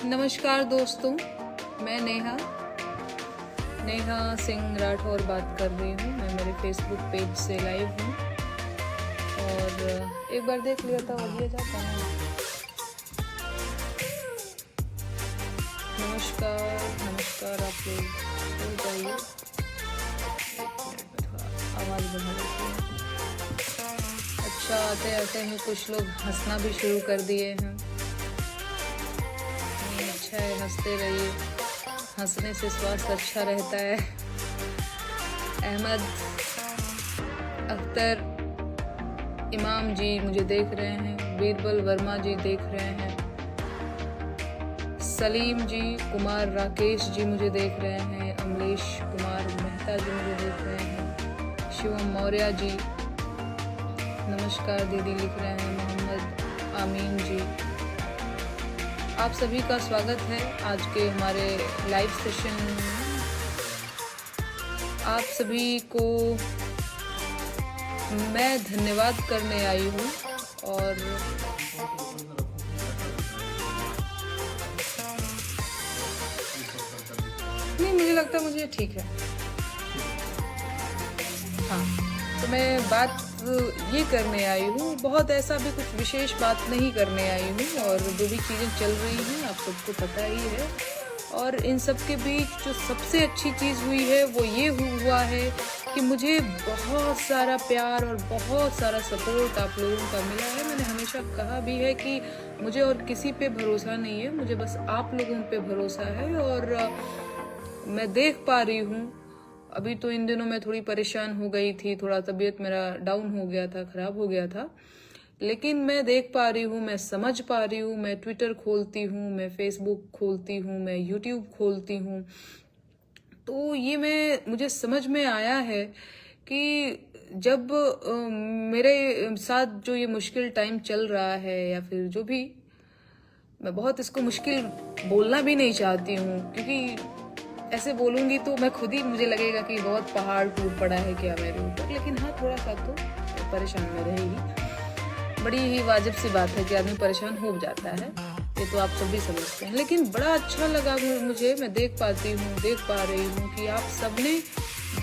नमस्कार दोस्तों, मैं नेहा सिंह राठौर बात कर रही हूँ। मैं मेरे फेसबुक पेज से लाइव हूँ और एक बार देख लिया था ऑडियो जाता है। नमस्कार आप लोग सुन जाइए। आवाज़ बढ़ा देती है। अच्छा, आते आते हैं कुछ लोग हंसना भी शुरू कर दिए हैं। अच्छा है, हंसते रहिए, हंसने से स्वास्थ्य अच्छा रहता है। अहमद अख्तर इमाम जी मुझे देख रहे हैं, बीरबल वर्मा जी देख रहे हैं, सलीम जी, कुमार राकेश जी मुझे देख रहे हैं, अमलेश कुमार मेहता जी मुझे देख रहे हैं, शिवम मौर्य जी नमस्कार दीदी लिख रहे हैं, मोहम्मद आमीन जी। आप सभी का स्वागत है आज के हमारे लाइव सेशन में। आप सभी को मैं धन्यवाद करने आई हूँ और नहीं, मुझे लगता है मुझे ठीक है। हाँ, तो मैं बात ये करने आई हूँ, बहुत ऐसा भी कुछ विशेष बात नहीं करने आई हूँ। और जो भी चीज़ें चल रही हैं आप सबको पता ही है। और इन सब के बीच जो सबसे अच्छी चीज़ हुई है वो ये हुआ है कि मुझे बहुत सारा प्यार और बहुत सारा सपोर्ट आप लोगों का मिला है। मैंने हमेशा कहा भी है कि मुझे और किसी पे भरोसा नहीं है, मुझे बस आप लोगों पे भरोसा है। और मैं देख पा रही हूँ, अभी तो इन दिनों मैं थोड़ी परेशान हो गई थी, थोड़ा तबीयत मेरा डाउन हो गया था, खराब हो गया था, लेकिन मैं देख पा रही हूँ, मैं समझ पा रही हूँ। मैं ट्विटर खोलती हूँ, मैं फेसबुक खोलती हूँ, मैं यूट्यूब खोलती हूँ, तो ये मुझे समझ में आया है कि जब मेरे साथ जो ये मुश्किल टाइम चल रहा है, या फिर जो भी, मैं बहुत इसको मुश्किल बोलना भी नहीं चाहती हूँ, क्योंकि ऐसे बोलूंगी तो मैं खुद ही, मुझे लगेगा कि बहुत पहाड़ टूट पड़ा है क्या मेरे ऊपर। लेकिन हाँ, थोड़ा सा तो परेशान में रहेगी। बड़ी ही वाजिब सी बात है कि आदमी परेशान हो जाता है, ये तो आप सभी समझते हैं। लेकिन बड़ा अच्छा लगा मुझे, मैं देख पा रही हूँ कि आप सबने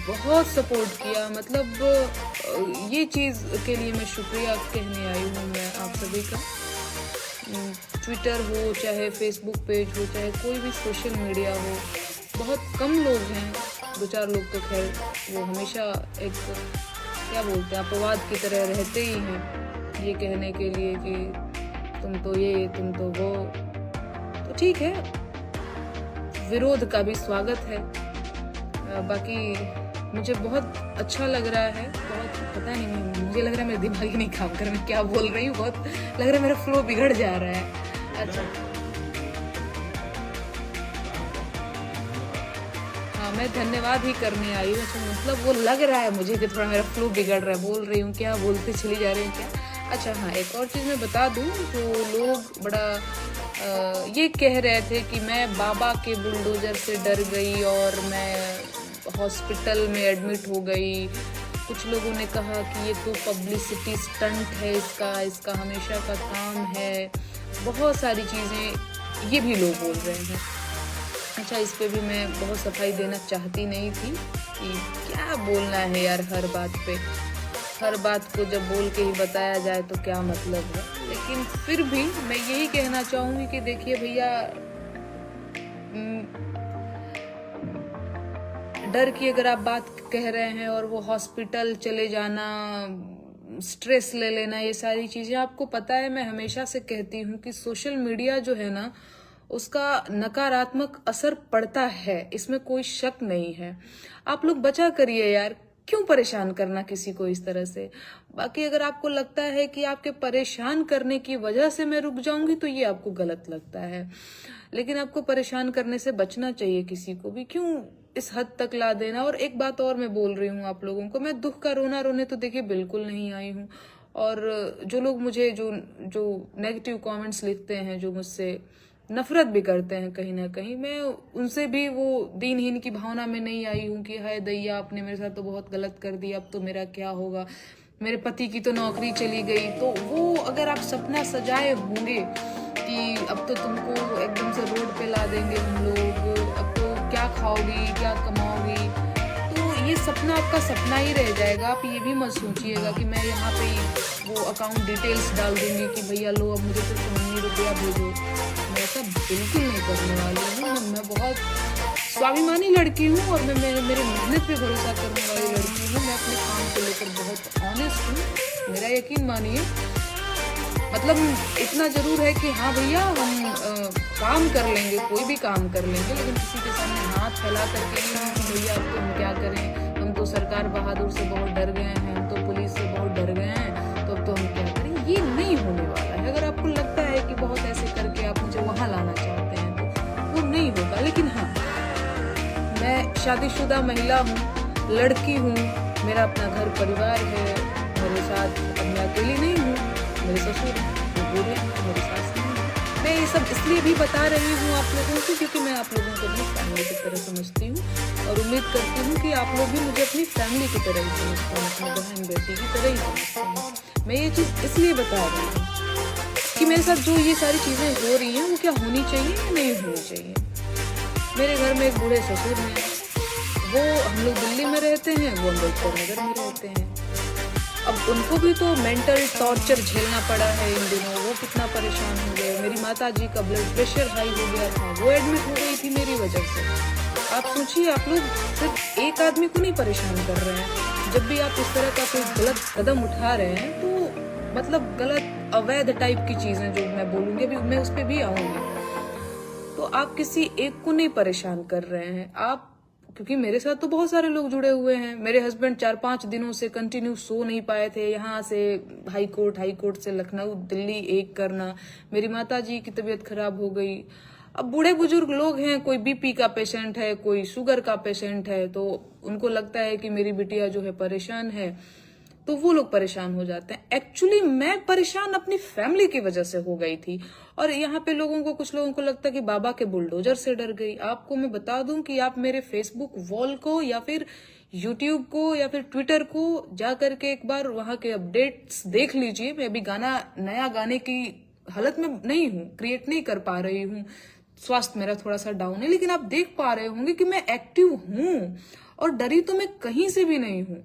बहुत सपोर्ट किया। मतलब ये चीज़ के लिए मैं शुक्रिया कहने आई हूँ मैं आप सभी का। ट्विटर हो, चाहे फेसबुक पेज हो, चाहे कोई भी सोशल मीडिया हो, बहुत कम लोग हैं, 2-4 लोग तो खैर वो हमेशा एक, क्या बोलते हैं, अपवाद की तरह रहते ही हैं, ये कहने के लिए कि तुम तो ये, तुम तो वो। तो ठीक है, विरोध का भी स्वागत है। बाकी मुझे बहुत अच्छा लग रहा है, बहुत, पता नहीं, मुझे लग रहा है मेरा दिमाग ही नहीं काम कर रहा, मैं क्या बोल रही हूँ, बहुत लग रहा है मेरा फ्लो बिगड़ जा रहा है। अच्छा, मैं धन्यवाद ही करने आई हूँ। अच्छा, मतलब वो लग रहा है मुझे कि थोड़ा मेरा फ्लो बिगड़ रहा है, बोल रही हूँ क्या, बोलते चली जा रही हूँ क्या। अच्छा हाँ, एक और चीज़ मैं बता दूँ, जो लोग बड़ा ये कह रहे थे कि मैं बाबा के बुलडोजर से डर गई और मैं हॉस्पिटल में एडमिट हो गई। कुछ लोगों ने कहा कि ये तो पब्लिसिटी स्टंट है, इसका हमेशा का काम है, बहुत सारी चीज़ें ये भी लोग बोल रहे हैं। अच्छा, इस पे भी मैं बहुत सफाई देना चाहती नहीं थी कि क्या बोलना है यार, हर बात को जब बोल के ही बताया जाए तो क्या मतलब है। लेकिन फिर भी मैं यही कहना चाहूँगी कि देखिए भैया, डर की अगर आप बात कह रहे हैं और वो हॉस्पिटल चले जाना, स्ट्रेस ले लेना, ये सारी चीज़ें, आपको पता है मैं हमेशा से कहती हूँ कि सोशल मीडिया जो है ना, उसका नकारात्मक असर पड़ता है, इसमें कोई शक नहीं है। आप लोग बचा करिए यार, क्यों परेशान करना किसी को इस तरह से। बाकी अगर आपको लगता है कि आपके परेशान करने की वजह से मैं रुक जाऊंगी, तो ये आपको गलत लगता है। लेकिन आपको परेशान करने से बचना चाहिए किसी को भी, क्यों इस हद तक ला देना। और एक बात और मैं बोल रही हूँ आप लोगों को, मैं दुख का रोना रोने तो देखिए बिल्कुल नहीं आई हूँ। और जो लोग मुझे जो नेगेटिव कमेंट्स लिखते हैं, जो मुझसे नफरत भी करते हैं कहीं ना कहीं, मैं उनसे भी वो दीनहीन की भावना में नहीं आई हूँ कि हाय दैया, आपने मेरे साथ तो बहुत गलत कर दिया, अब तो मेरा क्या होगा, मेरे पति की तो नौकरी चली गई। तो वो अगर आप सपना सजाए होंगे कि अब तो तुमको एकदम से रोड पे ला देंगे हम लोग, अब तो क्या खाओगी, क्या कमाओगी। तो ये सपना आपका सपना ही रह जाएगा। आप ये भी मत सोचिएगा कि मैं यहाँ पे वो अकाउंट डिटेल्स डाल दूंगी कि भैया लो अब मुझे तो 19 रुपया भेजो। मैं ऐसा बिल्कुल नहीं करने वाली हूँ। मैं बहुत स्वाभिमानी लड़की हूँ और मैं मेरे मेहनत पे भरोसा करने वाली लड़की हूँ। मैं अपने काम को लेकर बहुत ऑनेस्ट हूँ, मेरा यकीन मानिए। मतलब इतना जरूर है कि हाँ भैया हम काम कर लेंगे, कोई भी काम कर लेंगे, लेकिन किसी के सामने हाथ फैला करके नहीं कि भैया अब तो हम क्या करें, हम तो सरकार बहादुर से बहुत डर गए हैं, हम तो पुलिस से बहुत डर गए हैं, तो अब तो हम क्या करें। ये नहीं होने वाला है। अगर आपको लगता है कि बहुत ऐसे करके आप मुझे वहाँ लाना चाहते हैं तो वो नहीं होगा। लेकिन हाँ, मैं शादीशुदा महिला हूँ, लड़की हूँ, मेरा अपना घर परिवार है, मेरे साथ अब मैं अकेली नहीं हूँ, मेरे ससुर हैं, बूढ़े हैं, मेरी सास हैं। मैं ये सब इसलिए भी बता रही हूँ आप लोगों को क्योंकि मैं आप लोगों को अपनी फैमिली की तरह समझती हूँ और उम्मीद करती हूँ कि आप लोग भी मुझे अपनी फैमिली की तरह ही समझते हैं, अपनी बहन बेटी की तरह ही समझते हैं। मैं ये चीज़ इसलिए बता रही हूँ कि मेरे साथ जो ये सारी चीज़ें हो रही हैं वो क्या होनी चाहिए या नहीं होनी चाहिए। मेरे घर में एक बूढ़े ससुर हैं, वो हम लोग दिल्ली में रहते हैं, वो अम्बेडकर नगर में रहते हैं। अब उनको भी तो मेंटल टॉर्चर झेलना पड़ा है इन दिनों, वो कितना परेशान हो गए। मेरी माता जी का ब्लड प्रेशर हाई हो गया था, वो एडमिट हो गई थी मेरी वजह से। आप सोचिए, आप लोग सिर्फ एक आदमी को नहीं परेशान कर रहे हैं। जब भी आप इस तरह का कोई गलत कदम उठा रहे हैं तो मतलब गलत अवैध टाइप की चीजें जो मैं बोलूंगी, अभी मैं उस पर भी आऊंगी, तो आप किसी एक को नहीं परेशान कर रहे हैं आप। क्योंकि मेरे साथ तो बहुत सारे लोग जुड़े हुए हैं। मेरे हस्बैंड 4-5 दिनों से कंटिन्यू सो नहीं पाए थे, यहाँ से हाई कोर्ट से लखनऊ दिल्ली एक करना। मेरी माता जी की तबीयत खराब हो गई। अब बूढ़े बुजुर्ग लोग हैं, कोई बीपी का पेशेंट है, कोई शुगर का पेशेंट है, तो उनको लगता है कि मेरी बिटिया जो है परेशान है, तो वो लोग परेशान हो जाते हैं। एक्चुअली मैं परेशान अपनी फैमिली की वजह से हो गई थी। और यहाँ पे कुछ लोगों को लगता है कि बाबा के बुलडोजर से डर गई। आपको मैं बता दूं कि आप मेरे फेसबुक वॉल को या फिर यूट्यूब को या फिर ट्विटर को जा करके एक बार वहां के अपडेट्स देख लीजिए। मैं अभी नया गाने की हालत में नहीं हूँ, क्रिएट नहीं कर पा रही हूँ, स्वास्थ्य मेरा थोड़ा सा डाउन है, लेकिन आप देख पा रहे होंगे कि मैं एक्टिव हूँ और डरी तो मैं कहीं से भी नहीं हूँ।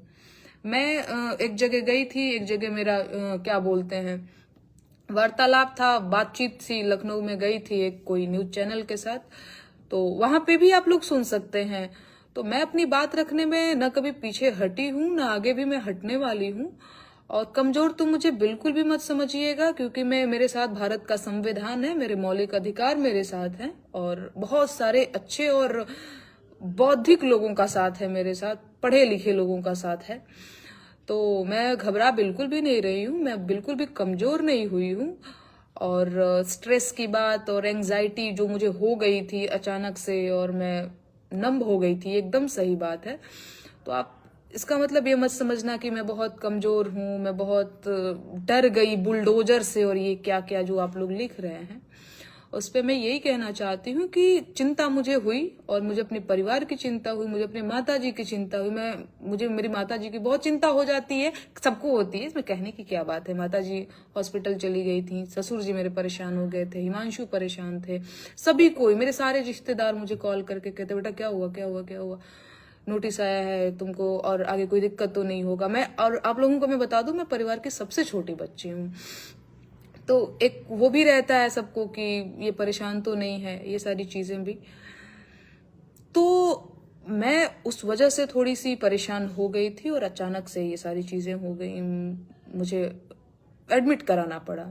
मैं एक जगह गई थी, एक जगह मेरा क्या बोलते हैं वार्तालाप था, बातचीत थी, लखनऊ में गई थी एक कोई न्यूज चैनल के साथ, तो वहां पे भी आप लोग सुन सकते हैं। तो मैं अपनी बात रखने में न कभी पीछे हटी हूं, न आगे भी मैं हटने वाली हूं। और कमजोर तो मुझे बिल्कुल भी मत समझिएगा, क्योंकि मेरे साथ भारत का संविधान है, मेरे मौलिक अधिकार मेरे साथ हैं और बहुत सारे अच्छे और बौद्धिक लोगों का साथ है मेरे साथ, पढ़े लिखे लोगों का साथ है। तो मैं घबरा बिल्कुल भी नहीं रही हूँ, मैं बिल्कुल भी कमजोर नहीं हुई हूँ। और स्ट्रेस की बात और एंजाइटी जो मुझे हो गई थी अचानक से और मैं नम हो गई थी, एकदम सही बात है। तो आप इसका मतलब ये मत समझना कि मैं बहुत कमजोर हूँ, मैं बहुत डर गई बुलडोजर से और ये क्या क्या जो आप लोग लिख रहे हैं उस पर मैं यही कहना चाहती हूँ कि चिंता मुझे हुई और मुझे अपने परिवार की चिंता हुई, मुझे अपने माता जी की चिंता हुई। मुझे मेरी माता जी की बहुत चिंता हो जाती है, सबको होती है, इसमें कहने की क्या बात है। माता जी हॉस्पिटल चली गई थी, ससुर जी मेरे परेशान हो गए थे, हिमांशु परेशान थे, सभी कोई, मेरे सारे रिश्तेदार मुझे कॉल करके कहते बेटा क्या हुआ क्या हुआ क्या हुआ, नोटिस आया है तुमको और आगे कोई दिक्कत तो नहीं होगा। मैं और आप लोगों को मैं बता दूं, मैं परिवार की सबसे छोटी बच्ची हूँ, तो एक वो भी रहता है सबको कि ये परेशान तो नहीं है, ये सारी चीजें भी। तो मैं उस वजह से थोड़ी सी परेशान हो गई थी और अचानक से ये सारी चीजें हो गई, मुझे एडमिट कराना पड़ा।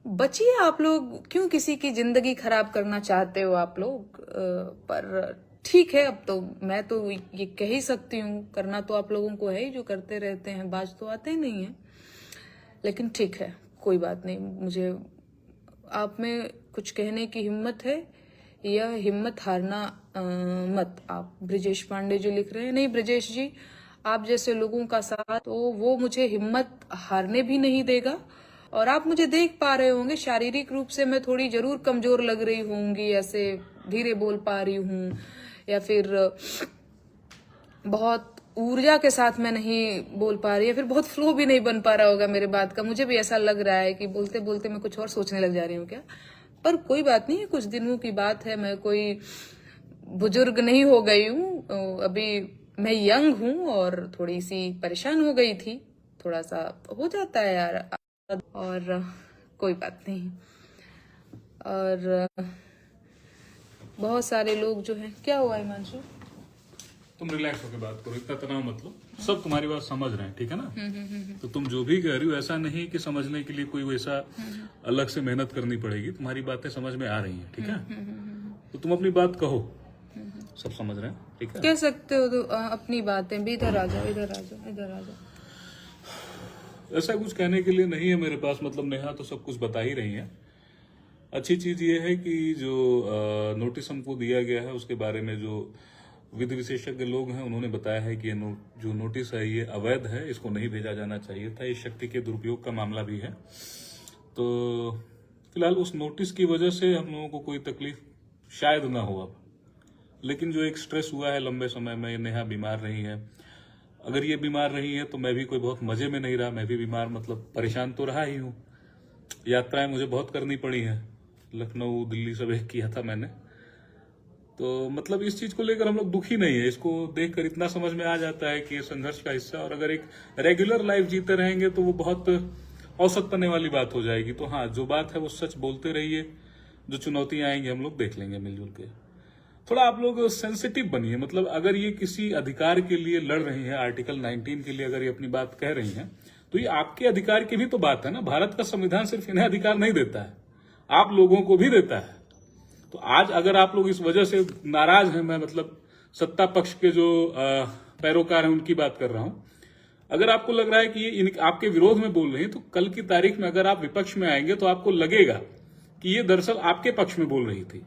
बचिए आप लोग, क्यों किसी की जिंदगी खराब करना चाहते हो आप लोग। पर ठीक है, अब तो मैं तो ये कह ही सकती हूँ, करना तो आप लोगों को है ही, जो करते रहते हैं, बाज तो आते ही नहीं है। लेकिन ठीक है, कोई बात नहीं, मुझे आप में कुछ कहने की हिम्मत है, यह हिम्मत हारना मत। आप ब्रिजेश पांडे जी लिख रहे हैं, नहीं ब्रिजेश जी, आप जैसे लोगों का साथ तो वो मुझे हिम्मत हारने भी नहीं देगा। और आप मुझे देख पा रहे होंगे, शारीरिक रूप से मैं थोड़ी जरूर कमजोर लग रही होंगी, ऐसे धीरे बोल पा रही हूँ या फिर बहुत ऊर्जा के साथ मैं नहीं बोल पा रही, या फिर बहुत फ्लो भी नहीं बन पा रहा होगा मेरे बात का। मुझे भी ऐसा लग रहा है कि बोलते बोलते मैं कुछ और सोचने लग जा रही हूँ क्या। पर कोई बात नहीं है, कुछ दिनों की बात है। मैं कोई बुजुर्ग नहीं हो गई हूँ, अभी मैं यंग हूँ और थोड़ी सी परेशान हो गई थी। थोड़ा सा हो जाता है यार, और कोई बात नहीं। और बहुत सारे लोग जो हैं, क्या हुआ हिमांशु? तुम रिलैक्स होकर बात करो, इतना तनाव मत लो, सब तुम्हारी बात समझ रहे हैं, ठीक है ना। तो तुम जो भी कह रही हो ऐसा नहीं कि समझने के लिए कोई वैसा अलग से मेहनत करनी पड़ेगी, तुम्हारी बातें समझ में आ रही हैं, ठीक है। तो तुम अपनी बात कहो, सब समझ रहे हैं, ठीक है। कह सकते हो तो अपनी बातें भी। इधर आ जाओ, इधर आ जाओ, इधर आ जाओ। ऐसा कुछ कहने के लिए नहीं है मेरे पास, मतलब नेहा तो सब कुछ बता ही रही है। अच्छी चीज ये है कि जो नोटिस हमको दिया गया है उसके बारे में जो विधि विशेषज्ञ लोग हैं उन्होंने बताया है कि ये जो नोटिस है ये अवैध है, इसको नहीं भेजा जाना चाहिए था, ये शक्ति के दुरुपयोग का मामला भी है। तो फिलहाल उस नोटिस की वजह से हम लोगों को कोई तकलीफ शायद ना हो अब, लेकिन जो एक स्ट्रेस हुआ है लंबे समय में, नेहा बीमार रही है। अगर ये बीमार रही है तो मैं भी कोई बहुत मजे में नहीं रहा, मैं भी बीमार मतलब परेशान तो रहा ही हूँ। यात्राएं मुझे बहुत करनी पड़ी हैं, लखनऊ दिल्ली सब एक किया था मैंने। तो मतलब इस चीज को लेकर हम लोग दुखी नहीं है, इसको देखकर इतना समझ में आ जाता है कि ये संघर्ष का हिस्सा, और अगर एक रेगुलर लाइफ जीते रहेंगे तो वो बहुत औसत पने वाली बात हो जाएगी। तो हाँ, जो बात है वो सच बोलते रहिए, जो चुनौतियां आएंगी हम लोग देख लेंगे मिलजुल के। थोड़ा आप लोग सेंसिटिव बनिए, मतलब अगर ये किसी अधिकार के लिए लड़ रही है, आर्टिकल 19 के लिए अगर ये अपनी बात कह रही है, तो ये आपके अधिकार की भी तो बात है ना। भारत का संविधान सिर्फ इन्हें अधिकार नहीं देता है, आप लोगों को भी देता है। तो आज अगर आप लोग इस वजह से नाराज हैं, मैं मतलब सत्ता पक्ष के जो पैरोकार हैं उनकी बात कर रहा हूं, अगर आपको लग रहा है कि ये आपके विरोध में बोल रही है, तो कल की तारीख में अगर आप विपक्ष में आएंगे तो आपको लगेगा कि ये दरअसल आपके पक्ष में बोल रही थी।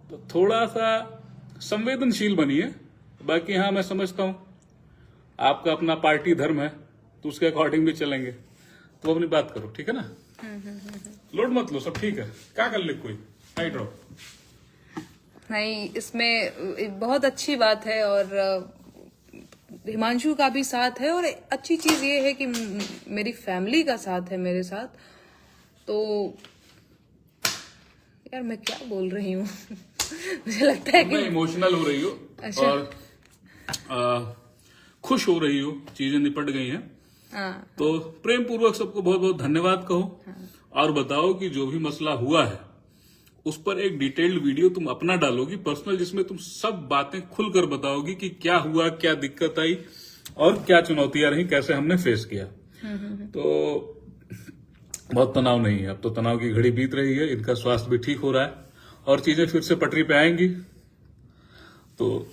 तो थोड़ा सा संवेदनशील बनिए। बाकी हाँ, मैं समझता हूं आपका अपना पार्टी धर्म है, तो उसके अकॉर्डिंग भी चलेंगे। तो अपनी बात करो, ठीक है ना। लोड मत लो, सब ठीक है। क्या कर ले कोई हाई ड्रॉप नहीं, इसमें बहुत अच्छी बात है, और हिमांशु का भी साथ है, और अच्छी चीज ये है कि मेरी फैमिली का साथ है मेरे साथ। तो यार मैं क्या बोल रही हूँ मुझे लगता है कि इमोशनल हो रही हो। अच्छा। और खुश हो रही हो, चीजें निपट गई हैं। हाँ। तो प्रेम पूर्वक सबको बहुत बहुत धन्यवाद कहो। हाँ। और बताओ कि जो भी मसला हुआ है उस पर एक डिटेल्ड वीडियो तुम अपना डालोगी पर्सनल, जिसमें तुम सब बातें खुलकर बताओगी कि क्या हुआ, क्या दिक्कत आई और क्या चुनौतियां रही, कैसे हमने फेस किया। तो बहुत तनाव नहीं है, अब तो तनाव की घड़ी बीत रही है, इनका स्वास्थ्य भी ठीक हो रहा है और चीजें फिर से पटरी पे आएंगी। तो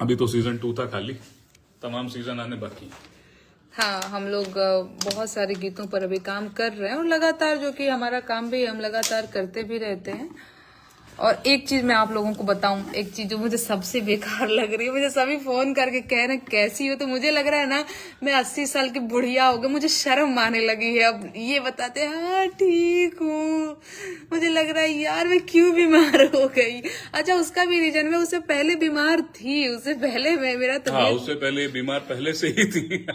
अभी तो सीजन 2 था खाली, तमाम सीजन आने बाकी है। हाँ, हम लोग बहुत सारे गीतों पर अभी काम कर रहे हैं, और लगातार, जो कि हमारा काम भी हम लगातार करते भी रहते हैं। और एक चीज मैं आप लोगों को बताऊं, एक चीज जो मुझे सबसे बेकार लग रही है, मुझे सभी फोन करके कह रहे हैं कैसी हो, तो मुझे लग रहा है ना मैं 80 साल की बुढ़िया हो गई, मुझे शर्म आने लगी है अब ये बताते हैं हाँ ठीक हूँ। मुझे लग रहा है यार मैं क्यों बीमार हो गई। अच्छा, उसका भी रीजन, मैं उससे पहले बीमार थी, उससे पहले मैं मेरा तबीयत, उससे पहले बीमार पहले से ही थी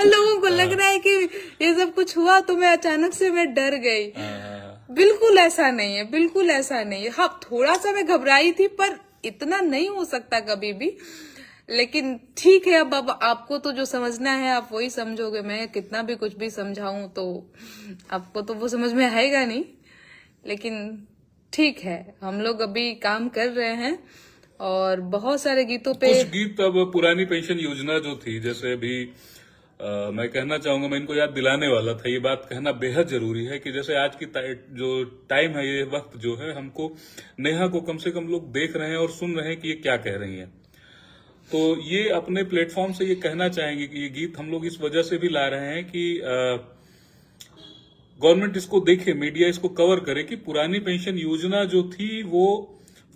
लोगों को लग रहा है कि ये सब कुछ हुआ तो मैं अचानक से मैं डर गई। बिल्कुल ऐसा नहीं है, बिल्कुल ऐसा नहीं है। हाँ, थोड़ा सा मैं घबराई थी, पर इतना नहीं हो सकता कभी भी। लेकिन ठीक है, अब आपको तो जो समझना है आप वही समझोगे। मैं कितना भी कुछ भी समझाऊं तो आपको तो वो समझ में आएगा नहीं। लेकिन ठीक है, हम लोग अभी काम कर रहे हैं और बहुत सारे गीतों पे कुछ गीत अब पुरानी पेंशन योजना जो थी, जैसे अभी मैं कहना चाहूंगा, मैं इनको याद दिलाने वाला था, ये बात कहना बेहद जरूरी है कि जैसे आज की जो टाइम है, ये वक्त जो है, हमको नेहा को कम से कम लोग देख रहे हैं और सुन रहे हैं कि ये क्या कह रही हैं। तो ये अपने प्लेटफॉर्म से ये कहना चाहेंगे कि ये गीत हम लोग इस वजह से भी ला रहे हैं कि गवर्नमेंट इसको देखे, मीडिया इसको कवर करे कि पुरानी पेंशन योजना जो थी वो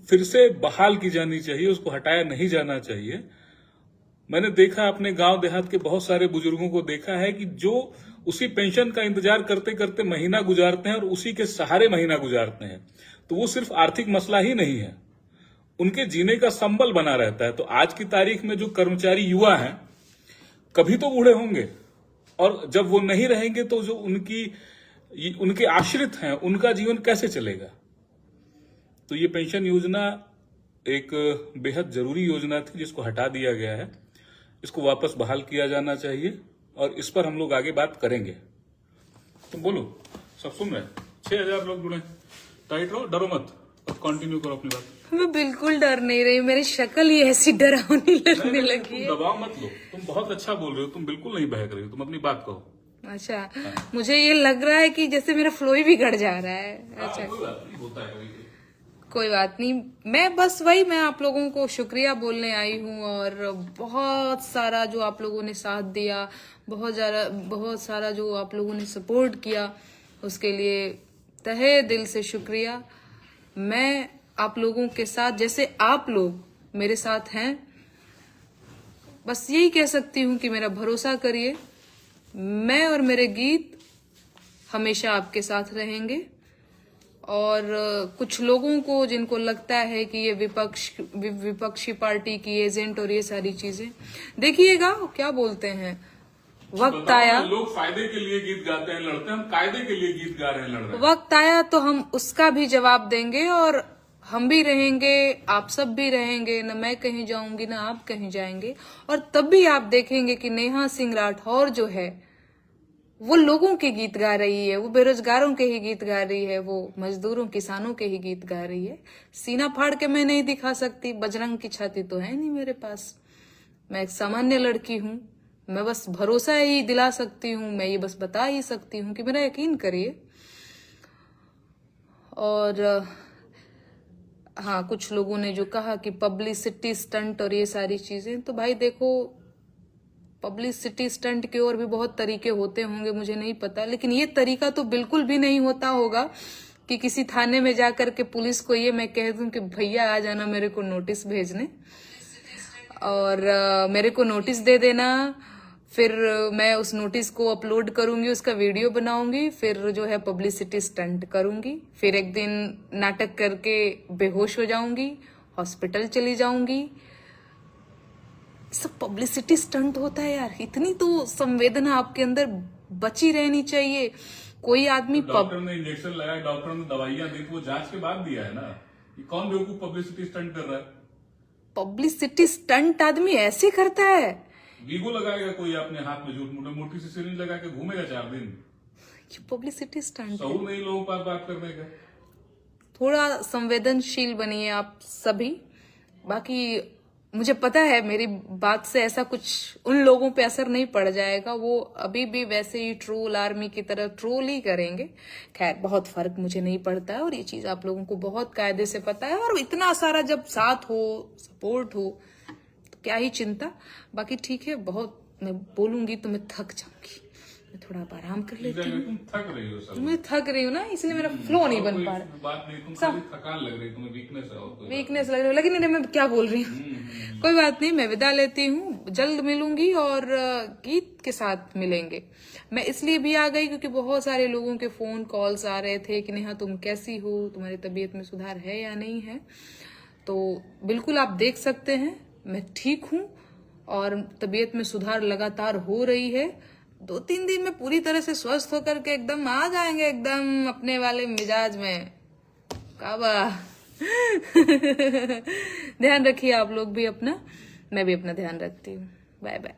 फिर से बहाल की जानी चाहिए, उसको हटाया नहीं जाना चाहिए। मैंने देखा अपने गांव देहात के बहुत सारे बुजुर्गों को देखा है कि जो उसी पेंशन का इंतजार करते करते महीना गुजारते हैं और उसी के सहारे महीना गुजारते हैं। तो वो सिर्फ आर्थिक मसला ही नहीं है, उनके जीने का संबल बना रहता है। तो आज की तारीख में जो कर्मचारी युवा हैं, कभी तो बूढ़े होंगे, और जब वो नहीं रहेंगे तो जो उनके आश्रित हैं, उनका जीवन कैसे चलेगा। तो ये पेंशन योजना एक बेहद जरूरी योजना थी, जिसको हटा दिया गया है। इसको वापस बहाल किया जाना चाहिए, और इस पर हम लोग आगे बात करेंगे। तुम बोलो, सब सुन रहे हैं। 6000 लोग जुड़े, टाइट रहो, डरो मत, अब कंटिन्यू करो अपनी बात। मैं बिल्कुल डर नहीं रही, मेरी शक्ल ही ऐसी डरावनी लगने लगी है। तुम दबाव मत लो, तुम बहुत अच्छा बोल रहे हो, तुम बिल्कुल नहीं बहक रही हो, तुम अपनी बात कहो। अच्छा, मुझे ये लग रहा है कि जैसे मेरा फ्लो ही बिगड़ जा रहा है। अच्छा, कोई बात नहीं, होता है कभी। कोई बात नहीं। मैं आप लोगों को शुक्रिया बोलने आई हूँ, और बहुत सारा जो आप लोगों ने साथ दिया, बहुत सारा जो आप लोगों ने सपोर्ट किया, उसके लिए तहे दिल से शुक्रिया। मैं आप लोगों के साथ, जैसे आप लोग मेरे साथ हैं, बस यही कह सकती हूँ कि मेरा भरोसा करिए, मैं और मेरे गीत हमेशा आपके साथ रहेंगे। और कुछ लोगों को जिनको लगता है कि ये विपक्षी पार्टी की एजेंट और ये सारी चीजें, देखिएगा क्या बोलते हैं, वक्त आया, लोग फायदे के लिए गीत गाते हैं, लड़ते हैं, हम कायदे के लिए गीत गा रहे हैं, लड़ रहे हैं। वक्त आया तो हम उसका भी जवाब देंगे, और हम भी रहेंगे, आप सब भी रहेंगे, न मैं कहीं जाऊंगी न आप कहीं जाएंगे। और तब भी आप देखेंगे कि नेहा सिंह राठौर जो है वो लोगों के गीत गा रही है, वो बेरोजगारों के ही गीत गा रही है, वो मजदूरों किसानों के ही गीत गा रही है। सीना फाड़ के मैं नहीं दिखा सकती, बजरंग की छाती तो है नहीं मेरे पास, मैं एक सामान्य लड़की हूँ। मैं बस भरोसा ही दिला सकती हूँ, मैं ये बस बता ही सकती हूँ कि मेरा यकीन करिए। और हाँ, कुछ लोगों ने जो कहा कि पब्लिसिटी स्टंट और ये सारी चीजें, तो भाई देखो, पब्लिसिटी स्टंट के और भी बहुत तरीके होते होंगे, मुझे नहीं पता, लेकिन ये तरीका तो बिल्कुल भी नहीं होता होगा कि किसी थाने में जाकर के पुलिस को ये मैं कह दूं कि भैया आ जाना मेरे को नोटिस भेजने, और मेरे को नोटिस दे देना, फिर मैं उस नोटिस को अपलोड करूंगी, उसका वीडियो बनाऊंगी, फिर जो है पब्लिसिटी स्टंट करूंगी, फिर एक दिन नाटक करके बेहोश हो जाऊंगी, हॉस्पिटल चली जाऊंगी। सब पब्लिसिटी स्टंट होता है यार। इतनी तो संवेदना आपके अंदर बची रहनी चाहिए। कोई आदमी डॉक्टर ने इंजेक्शन लगाया, डॉक्टर ने दवाइयां दी, वो जांच के बाद दिया है ना। ये कौन बेवकूफ पब्लिसिटी स्टंट कर रहा है? पब्लिसिटी स्टंट आदमी ऐसे करता है। वीगो लगाएगा कोई अपने हाथ में, झूठ मूठ मोटी सी सिरिंज लगा के घूमेगा 4 दिन। ये पब्लिसिटी स्टंट शऊर नहीं लोगों पास बात करने का। थोड़ा संवेदनशील बनिए आप सभी। बाकी मुझे पता है मेरी बात से ऐसा कुछ उन लोगों पे असर नहीं पड़ जाएगा, वो अभी भी वैसे ही ट्रोल आर्मी की तरह ट्रोल ही करेंगे। खैर, बहुत फर्क मुझे नहीं पड़ता है, और ये चीज आप लोगों को बहुत कायदे से पता है। और इतना सारा जब साथ हो, सपोर्ट हो, तो क्या ही चिंता। बाकी ठीक है, बहुत मैं बोलूंगी तो मैं थक जाऊंगी, मैं थोड़ा अब आराम कर लेती हूँ। तुम थक रही हो सब। मैं थक रही हूँ ना, इसलिए मेरा फ्लो नहीं बन पा रहा। बात नहीं, तुम खाली थकान लग रही है, तुम्हें वीकनेस है, और कोई वीकनेस लग रही है, लेकिन मैं क्या बोल रही हूँ। कोई बात नहीं, मैं विदा लेती हूँ, जल्द मिलूंगी, और गीत के साथ मिलेंगे। मैं इसलिए भी आ गई क्योंकि बहुत सारे लोगों के फोन कॉल्स आ रहे थे कि नेहा तुम कैसी हो, तुम्हारी तबीयत में सुधार है या नहीं है। तो बिल्कुल आप देख सकते हैं मैं ठीक हूँ, और तबीयत में सुधार लगातार हो रही है। 2-3 दिन में पूरी तरह से स्वस्थ होकर के एकदम आ जाएंगे, एकदम अपने वाले मिजाज में। काबा ध्यान रखिए आप लोग भी अपना, मैं भी अपना ध्यान रखती हूँ। Bye bye.